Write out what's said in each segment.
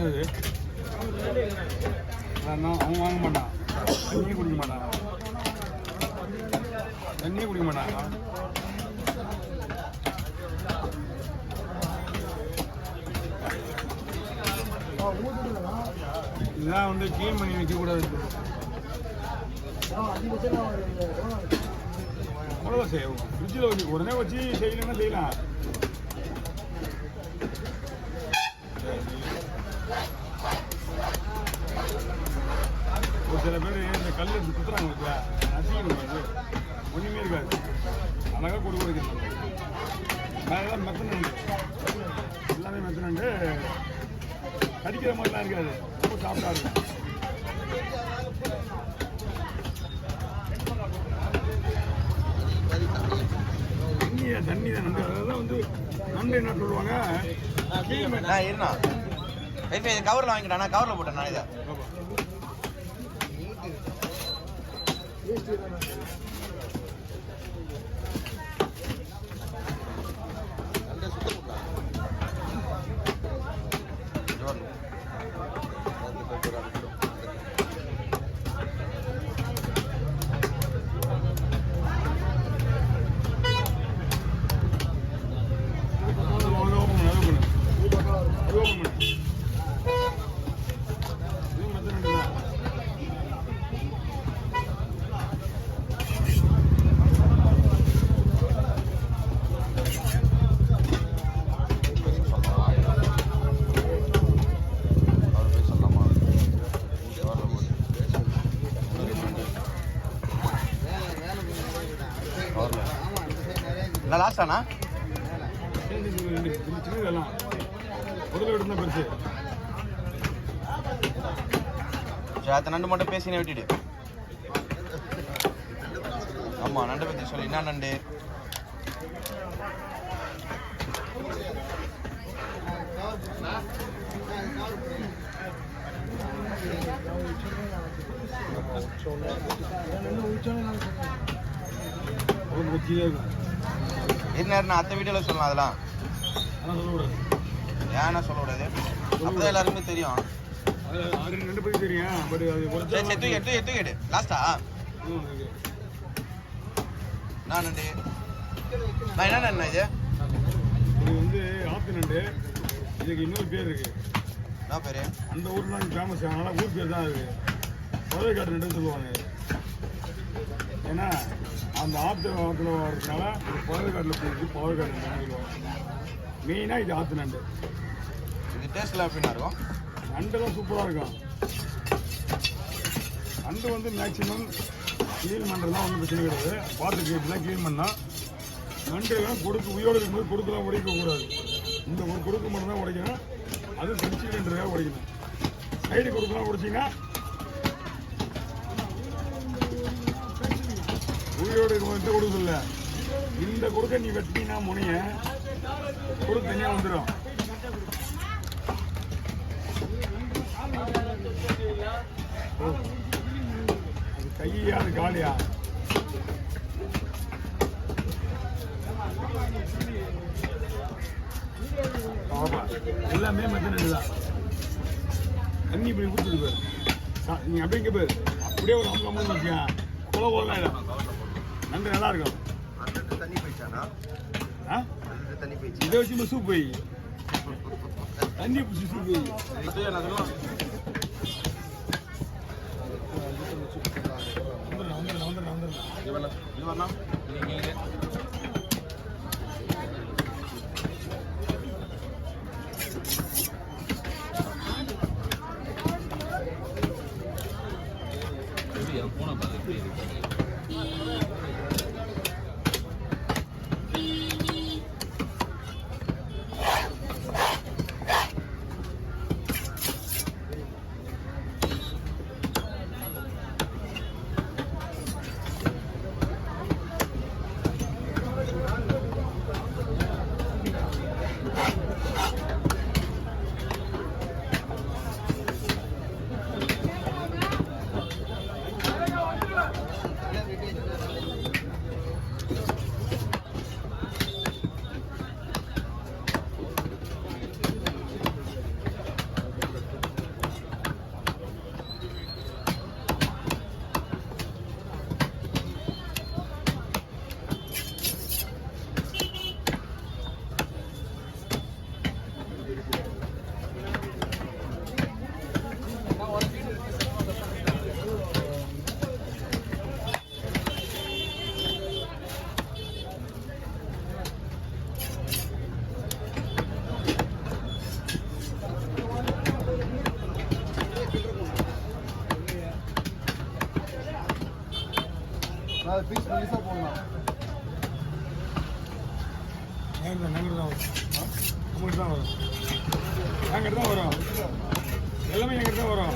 அது அவன் வாங்க மாட்டான், தண்ணியே குடிக்க மாட்டான், தண்ணியே குடிக்க மாட்டான். இதெல்லாம் வந்து க்ளீன் பண்ணி வைக்கக்கூடாது. அவ்வளோதான் செய்யும். ஃப்ரிட்ஜில் வச்சு உடனே வச்சு செய்யலைன்னா செய்யலாம். ஒரு சில பேர் இந்த கல் எடுத்து குத்துறாங்க இல்லையா, நசிக்கணும், ஒன்றுமே இருக்காது, அழகாக கொடுக்குறது. அதெல்லாம் மெத்தனண்டு, எல்லாமே மெத்தனண்டு, கடிக்கிற மாதிரிலாம் இருக்காது, ரொம்ப சாப்பிட்டா இருக்கும். தண்ணி தான் நண்டு. அதெல்லாம் வந்து நண்டு என்ன சொல்லுவாங்க, இருந்தா கவரில் வாங்கிட்டானா, கவரில் போட்டேன் இதை. லாஸ்டாண்ணா பெருசு. அந்த நண்டு மட்டும் பேசினே விட்டுடு. ஆமா, நண்டை பற்றி சொல்லி என்ன நண்டு? என்ன அத்தை வீடியோவில் சொல்லலாம், அதெல்லாம் ஏன்னா சொல்லக்கூடாது, அப்பதான் எல்லாருமே தெரியும். எட்டு லாஸ்டா நான் நண்டு என்ன நண்டு இது? இது வந்து ஆத்து நண்டு. இதுக்கு இன்னொரு பேர் இருக்கு. என்ன பேரு? அந்த ஊர்ல ஃபேமஸ், அதனால ஊர் பேர் தான் இருக்கு. பறவைக்காட்டு நண்டுன்னு சொல்லுவாங்க. ஏன்னா அந்த ஆற்றுல வரதுனால பறவைக்காட்டில் போயிட்டு பறவைக்காட்டு நண்டு சொல்லுவாங்க. மெயினாக இது ஆற்று நண்டு. இது டேஸ்ட்லாம் எப்படின்னா இருக்கும்? நண்டெல்லாம் சூப்பராக இருக்கும். நண்டு வந்து மேக்ஸிமம் க்ளீன் பண்ணுறதுலாம் ஒன்றும் பிரச்சனை கிடையாது. பார்த்துக்கு இப்படிலாம் க்ளீன் பண்ணால் நண்டுலாம் கொடுக்கு உயிரோடு இருக்கும்போது கொடுக்கலாம் உடைக்கக்கூடாது. இந்த ஒரு கொடுக்கு மட்டும் தான் உடைக்கணும். அது சென்சிட்டிவ்ன்றதாக உடைக்கணும். சைடு கொடுக்கலாம் உடைச்சிங்கன்னா உயிரோடு இருக்கும். இந்த கொடுக்கு இல்லை, இந்த கொடுக்க நீ வெட்டினா முனைய கொடுக்கு தனியாக வந்துடும். அது கையா, அது காலியா? எல்லாமே மெத்தனடு தான். தண்ணி இப்படி ஊற்றுது பேர். நீங்கள் அப்படியே இங்கே பேர் அப்படியே ஒரு அம்பு வச்சியா குலை போடலாம். இல்லை, நண்டு நல்லா இருக்கும். தண்ணி போயிடுச்சானா? தண்ணி போயிடுச்சு. இதை வச்சு சூப் போய் தண்ணி பிடிச்சி சூப் போய் போன பைசா போடலாம். நாங்கள் தான் வரும். உங்களுக்கு தான் வரும். நாங்கள் தான் வரும். எல்லாமே எங்கிட்ட தான் வரும்.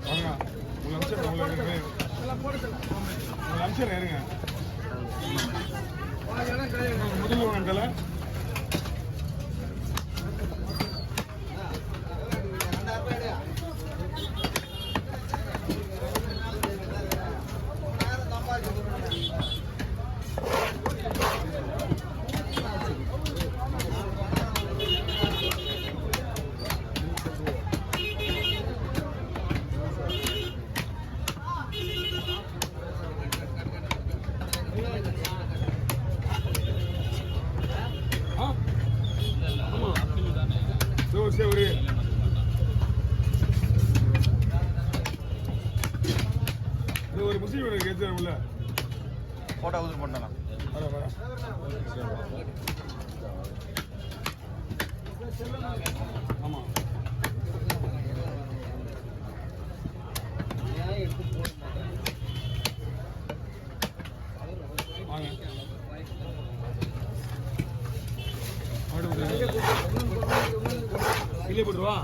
வாங்க உங்களை அனுப்பிச்சிடுறேன். உங்களை அனுப்பிச்சிடுறேன் இருங்க. முதல்ல உங்க தலை ஒரு ஒரு முஸ்லீம் எடுத்து உள்ள போட்டோ உதிர் பண்ணலாம். வர வர ஆமாம் வாங்க இல்லையே போட்டுருவா.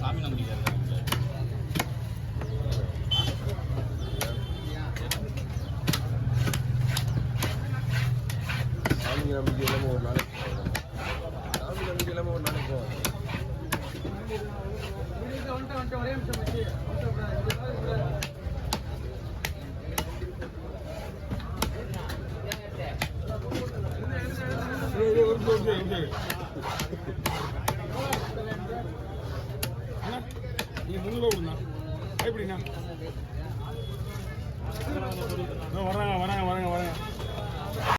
சாமி நம்பிக்கை சாமி நம்பிக்கை இல்லாமல் ஒரு நாளைக்கு போகணும். சாமி நம்பிக்கை இல்லாமல் ஒரு நாளைக்கு போகணும். நீ 300 விடுண்ணா எப்படிண்ணா